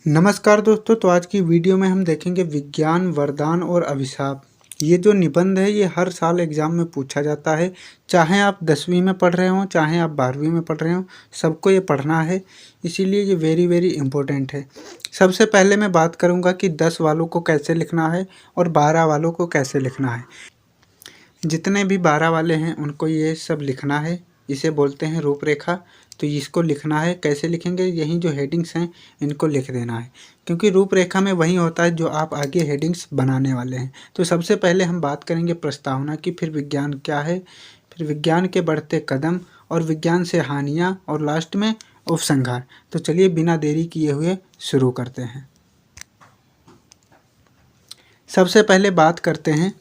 नमस्कार दोस्तों। तो आज की वीडियो में हम देखेंगे विज्ञान वरदान और अभिशाप। ये जो निबंध है ये हर साल एग्ज़ाम में पूछा जाता है। चाहे आप 10वीं में पढ़ रहे हों, चाहे आप 12वीं में पढ़ रहे हों, सबको ये पढ़ना है। इसीलिए ये वेरी वेरी इम्पोर्टेंट है। सबसे पहले मैं बात करूँगा कि 10 वालों को कैसे लिखना है और 12 वालों को कैसे लिखना है। जितने भी 12 वाले हैं उनको ये सब लिखना है। इसे बोलते हैं रूपरेखा। तो इसको लिखना है। कैसे लिखेंगे? यही जो हेडिंग्स हैं इनको लिख देना है, क्योंकि रूपरेखा में वही होता है जो आप आगे हेडिंग्स बनाने वाले हैं। तो सबसे पहले हम बात करेंगे प्रस्तावना की, फिर विज्ञान क्या है, फिर विज्ञान के बढ़ते कदम और विज्ञान से हानियाँ और लास्ट में उपसंहार। तो चलिए बिना देरी किए हुए शुरू करते हैं। सबसे पहले बात करते हैं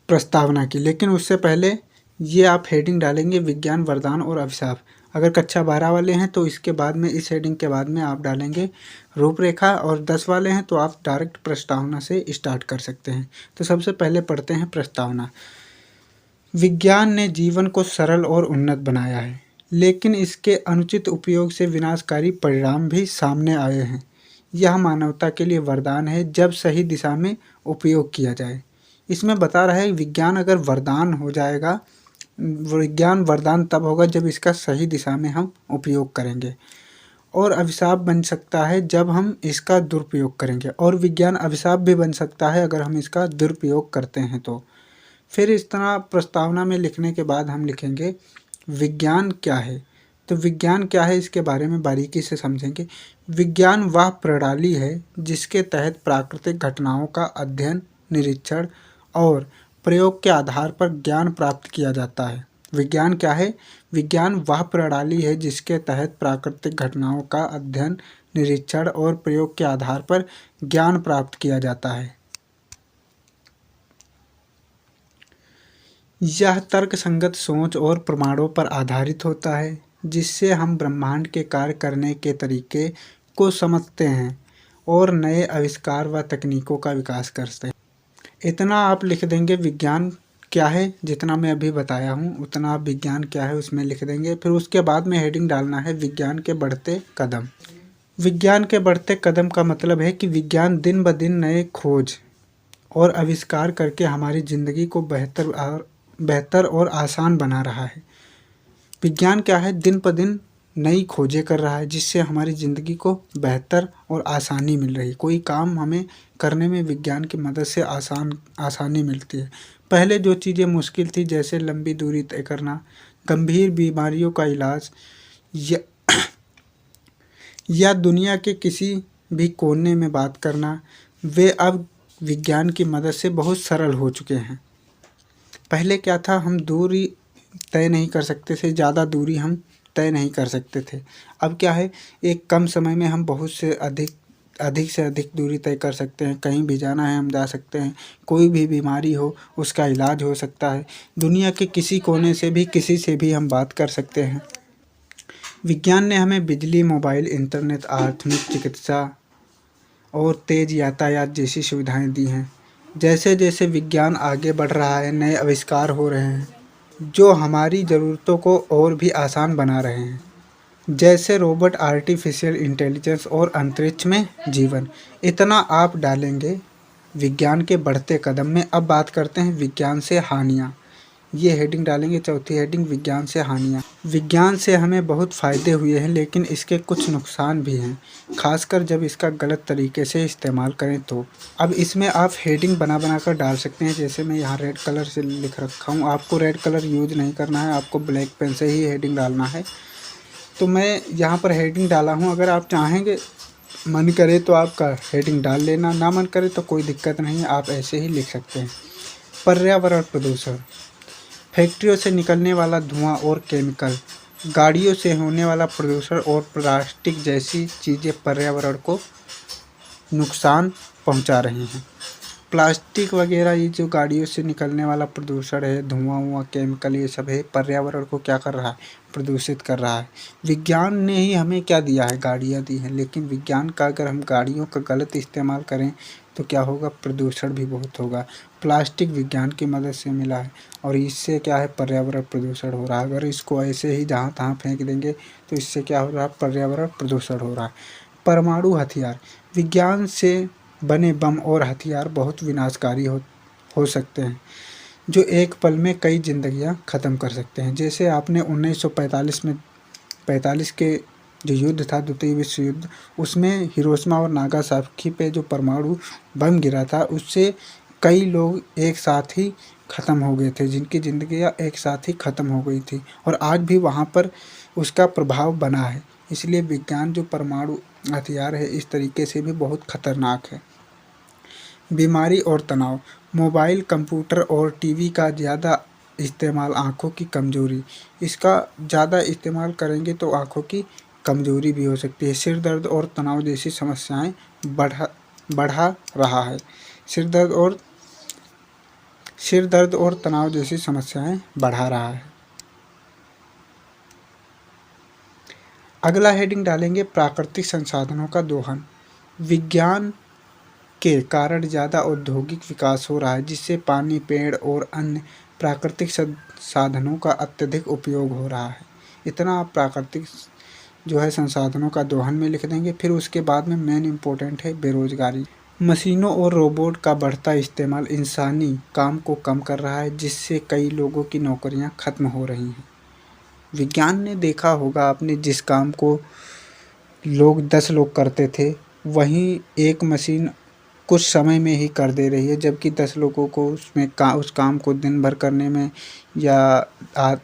प्रस्तावना की, लेकिन उससे पहले ये आप हेडिंग डालेंगे विज्ञान वरदान और अभिशाप। अगर कक्षा 12 वाले हैं तो इसके बाद में, इस हेडिंग के बाद में आप डालेंगे रूपरेखा, और 10 वाले हैं तो आप डायरेक्ट प्रस्तावना से स्टार्ट कर सकते हैं। तो सबसे पहले पढ़ते हैं प्रस्तावना। विज्ञान ने जीवन को सरल और उन्नत बनाया है, लेकिन इसके अनुचित उपयोग से विनाशकारी परिणाम भी सामने आए हैं। यह मानवता के लिए वरदान है जब सही दिशा में उपयोग किया जाए। इसमें बता रहा है विज्ञान अगर वरदान हो जाएगा, विज्ञान वरदान तब होगा जब इसका सही दिशा में हम उपयोग करेंगे, और अभिशाप बन सकता है जब हम इसका दुरुपयोग करेंगे, और विज्ञान अभिशाप भी बन सकता है अगर हम इसका दुरुपयोग करते हैं तो। फिर इस तरह प्रस्तावना में लिखने के बाद हम लिखेंगे विज्ञान क्या है। तो विज्ञान क्या है इसके बारे में बारीकी से समझेंगे। विज्ञान वह प्रणाली है जिसके तहत प्राकृतिक घटनाओं का अध्ययन, निरीक्षण और प्रयोग के आधार पर ज्ञान प्राप्त किया जाता है। विज्ञान क्या है? विज्ञान वह प्रणाली है जिसके तहत प्राकृतिक घटनाओं का अध्ययन, निरीक्षण और प्रयोग के आधार पर ज्ञान प्राप्त किया जाता है। यह तर्कसंगत सोच और प्रमाणों पर आधारित होता है, जिससे हम ब्रह्मांड के कार्य करने के तरीके को समझते हैं और नए आविष्कार व तकनीकों का विकास करते हैं। इतना आप लिख देंगे विज्ञान क्या है, जितना मैं अभी बताया हूँ उतना आप विज्ञान क्या है उसमें लिख देंगे। फिर उसके बाद में हेडिंग डालना है विज्ञान के बढ़ते कदम। विज्ञान के बढ़ते कदम का मतलब है कि विज्ञान दिन ब दिन नए खोज और आविष्कार करके हमारी ज़िंदगी को बेहतर और आसान बना रहा है। विज्ञान क्या है? दिन ब दिन नई खोजें कर रहा है, जिससे हमारी ज़िंदगी को बेहतर और आसानी मिल रही है। कोई काम हमें करने में विज्ञान की मदद से आसानी मिलती है। पहले जो चीज़ें मुश्किल थी, जैसे लंबी दूरी तय करना, गंभीर बीमारियों का इलाज या दुनिया के किसी भी कोने में बात करना, वे अब विज्ञान की मदद से बहुत सरल हो चुके हैं। पहले क्या था, हम दूरी तय नहीं कर सकते थे, ज़्यादा दूरी हम तय नहीं कर सकते थे। अब क्या है, एक कम समय में हम बहुत से अधिक से अधिक दूरी तय कर सकते हैं। कहीं भी जाना है हम जा सकते हैं। कोई भी बीमारी हो उसका इलाज हो सकता है। दुनिया के किसी कोने से भी किसी से भी हम बात कर सकते हैं। विज्ञान ने हमें बिजली, मोबाइल, इंटरनेट, आधुनिक चिकित्सा और तेज़ यातायात जैसी सुविधाएं दी हैं। जैसे जैसे विज्ञान आगे बढ़ रहा है, नए आविष्कार हो रहे हैं जो हमारी ज़रूरतों को और भी आसान बना रहे हैं, जैसे रोबोट, आर्टिफिशियल इंटेलिजेंस और अंतरिक्ष में जीवन। इतना आप डालेंगे विज्ञान के बढ़ते कदम में। अब बात करते हैं विज्ञान से हानियाँ। ये हेडिंग डालेंगे, चौथी हेडिंग विज्ञान से हानियाँ। विज्ञान से हमें बहुत फ़ायदे हुए हैं, लेकिन इसके कुछ नुकसान भी हैं, खासकर जब इसका गलत तरीके से इस्तेमाल करें तो। अब इसमें आप हेडिंग बना बना कर डाल सकते हैं। जैसे मैं यहाँ रेड कलर से लिख रखा हूँ, आपको रेड कलर यूज नहीं करना है, आपको ब्लैक पेन से ही हेडिंग डालना है। तो मैं यहाँ पर हेडिंग डाला हूँ। अगर आप चाहेंगे, मन करे तो आपका हेडिंग डाल लेना, ना मन करे तो कोई दिक्कत नहीं है, आप ऐसे ही लिख सकते हैं। पर्यावरण प्रदूषण, फैक्ट्रियों से निकलने वाला धुआं और केमिकल, गाड़ियों से होने वाला प्रदूषण और प्लास्टिक जैसी चीज़ें पर्यावरण को नुकसान पहुंचा रही हैं। प्लास्टिक वगैरह, ये जो गाड़ियों से निकलने वाला प्रदूषण है, धुआं, केमिकल, ये सब है, पर्यावरण को क्या कर रहा है? प्रदूषित कर रहा है। विज्ञान ने ही हमें क्या दिया है? गाड़ियाँ दी हैं, लेकिन विज्ञान का अगर हम गाड़ियों का गलत इस्तेमाल करें तो क्या होगा? प्रदूषण भी बहुत होगा। प्लास्टिक विज्ञान की मदद से मिला है, और इससे क्या है? पर्यावरण प्रदूषण हो रहा है। अगर इसको ऐसे ही जहाँ तहाँ फेंक देंगे तो इससे क्या हो रहा है? पर्यावरण प्रदूषण हो रहा है। परमाणु हथियार। विज्ञान से बने बम और हथियार बहुत विनाशकारी हो सकते हैं, जो एक पल में कई जिंदगियां ख़त्म कर सकते हैं। जैसे आपने 1945 में 45 के जो युद्ध था, द्वितीय विश्व युद्ध, उसमें हिरोशिमा और नागासाकी पे जो परमाणु बम गिरा था, उससे कई लोग एक साथ ही ख़त्म हो गए थे, जिनकी ज़िंदगियाँ एक साथ ही ख़त्म हो गई थी, और आज भी वहाँ पर उसका प्रभाव बना है। इसलिए विज्ञान जो परमाणु हथियार है, इस तरीके से भी बहुत खतरनाक है। बीमारी और तनाव। मोबाइल, कंप्यूटर और टीवी का ज़्यादा इस्तेमाल, आँखों की कमज़ोरी। इसका ज़्यादा इस्तेमाल करेंगे तो आँखों की कमज़ोरी भी हो सकती है। सिर दर्द और तनाव जैसी समस्याएं बढ़ा रहा है। सिर दर्द और तनाव जैसी समस्याएं बढ़ा रहा है। अगला हेडिंग डालेंगे प्राकृतिक संसाधनों का दोहन। विज्ञान के कारण ज़्यादा औद्योगिक विकास हो रहा है, जिससे पानी, पेड़ और अन्य प्राकृतिक संसाधनों का अत्यधिक उपयोग हो रहा है। इतना आप प्राकृतिक जो है संसाधनों का दोहन में लिख देंगे। फिर उसके बाद में मेन इम्पोर्टेंट है बेरोजगारी। मशीनों और रोबोट का बढ़ता इस्तेमाल इंसानी काम को कम कर रहा है, जिससे कई लोगों की नौकरियां खत्म हो रही हैं। विज्ञान ने देखा होगा आपने, जिस काम को 10 लोग करते थे, वहीं एक मशीन कुछ समय में ही कर दे रही है, जबकि 10 लोगों को उस काम को दिन भर करने में या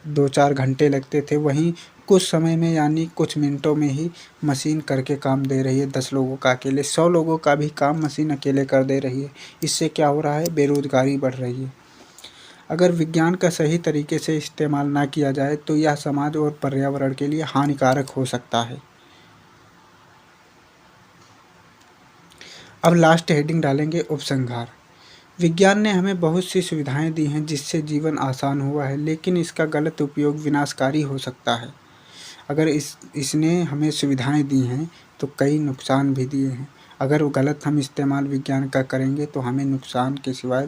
2-4 घंटे लगते थे, वहीं कुछ समय में यानी कुछ मिनटों में ही मशीन करके काम दे रही है। 10 लोगों का अकेले, 100 लोगों का भी काम मशीन अकेले कर दे रही है। इससे क्या हो रहा है, बेरोजगारी बढ़ रही है। अगर विज्ञान का सही तरीके से इस्तेमाल ना किया जाए तो यह समाज और पर्यावरण के लिए हानिकारक हो सकता है। अब लास्ट हेडिंग डालेंगे उपसंहार। विज्ञान ने हमें बहुत सी सुविधाएं दी हैं, जिससे जीवन आसान हुआ है, लेकिन इसका गलत उपयोग विनाशकारी हो सकता है। अगर इसने हमें सुविधाएं दी हैं तो कई नुकसान भी दिए हैं। अगर वो गलत हम इस्तेमाल विज्ञान का करेंगे तो हमें नुकसान के सिवाय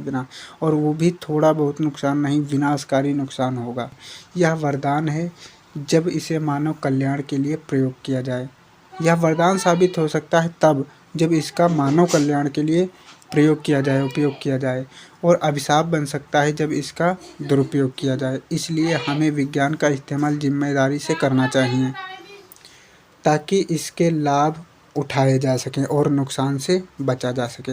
और वो भी थोड़ा बहुत नुकसान नहीं, विनाशकारी नुकसान होगा। यह वरदान है जब इसे मानव कल्याण के लिए प्रयोग किया जाए। यह वरदान साबित हो सकता है तब जब इसका मानव कल्याण के लिए प्रयोग किया जाए, उपयोग किया जाए, और अभिशाप बन सकता है जब इसका दुरुपयोग किया जाए। इसलिए हमें विज्ञान का इस्तेमाल जिम्मेदारी से करना चाहिए, ताकि इसके लाभ उठाए जा सकें और नुकसान से बचा जा सके।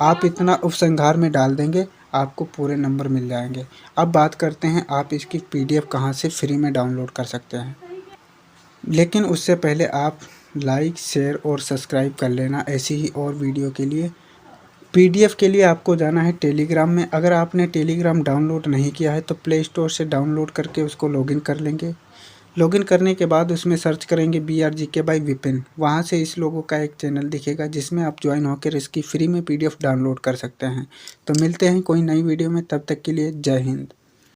आप इतना उपसंहार में डाल देंगे, आपको पूरे नंबर मिल जाएंगे। अब बात करते हैं आप इसकी PDF कहाँ से फ्री में डाउनलोड कर सकते हैं। लेकिन उससे पहले आप लाइक, शेयर और सब्सक्राइब कर लेना ऐसी ही और वीडियो के लिए। PDF के लिए आपको जाना है टेलीग्राम में। अगर आपने टेलीग्राम डाउनलोड नहीं किया है तो प्ले स्टोर से डाउनलोड करके उसको लॉगिन कर लेंगे। लॉगिन करने के बाद उसमें सर्च करेंगे BRGK बाय विपिन। वहाँ से इस लोगों का एक चैनल दिखेगा, जिसमें आप ज्वाइन होकर इसकी फ्री में PDF डाउनलोड कर सकते हैं। तो मिलते हैं कोई नई वीडियो में, तब तक के लिए जय हिंद।